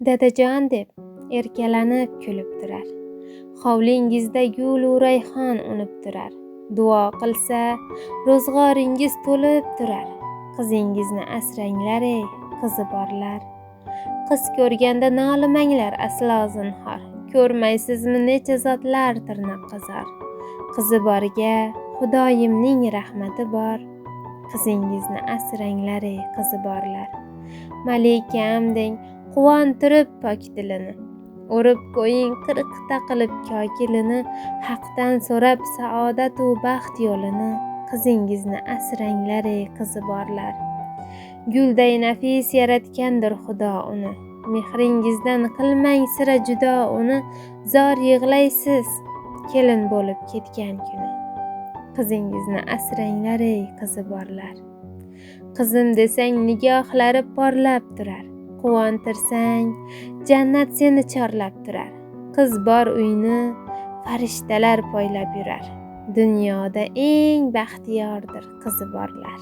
Dadajon deb erkalanib kulib turar. Hovlingizda gul-u rayhon unib turar. Duo qilsa ro'zg'oringiz to'lib turar. Qizingizni asranglar ey, qizi borlar. Qiz ko'rganda nolimanglar aslo zinhor. Ko'rmaysizmi necha zotlar tirnoq qazar. Qizi borga Xudoyimning rahmati bor. Qizingizni asranglar ey, qizi borlar. Malikam deng quvontirib pok dilini. O'rib qo'ying qirqta qilib kokilini. Haqdan so'rab saodat u baxt yo'lini. Qizingizni asranglar ey, qizi borlar. Gulday nafis yaratgandir Xudo uni. Mehringizdan qilmang sira judo uni. Zor yig'laysiz kelin bo'lib ketgan kuni. Qizingizni asranglar ey, qizi borlar. Qizim desang nigohlari porlab turar. Quvontirsang jannat seni chorlab turar. Qiz bor uyni farishtalar poylab yurar. Dunyoda eng baxtiyordir qizi borlar.